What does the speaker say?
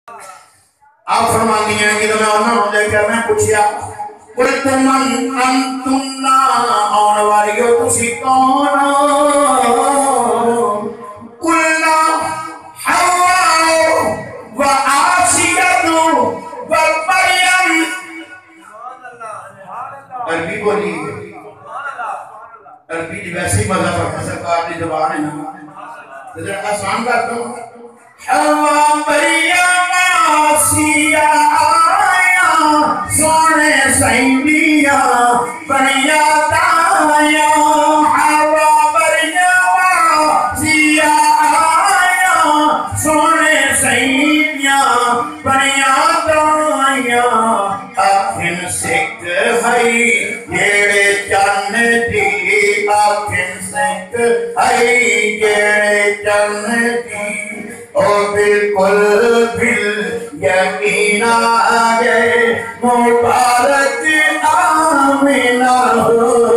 آپ فرماتی ہیں کہ میں انہوں نے لے کر میں پوچھیا قلت من انتم نا آن والیو تسی کون قلنا حوا و آسیت و مریم عربی بولی عربی جی ویسے ہی مذہب ہے سرکار کی زبان ہے نا تو ذرا آسان کرتا ہوں حوا مریم آسیہ آیا سونے سیدیا بنیا دایا حوا مریم آسیہ آیا سونے سیدیا بنیا دایا آخن سکھ ہے جیڑے چن دی آخن سکھ ہے جیڑے چن دی او بالکل بل یقین آگئے مبارک آمینہ ہو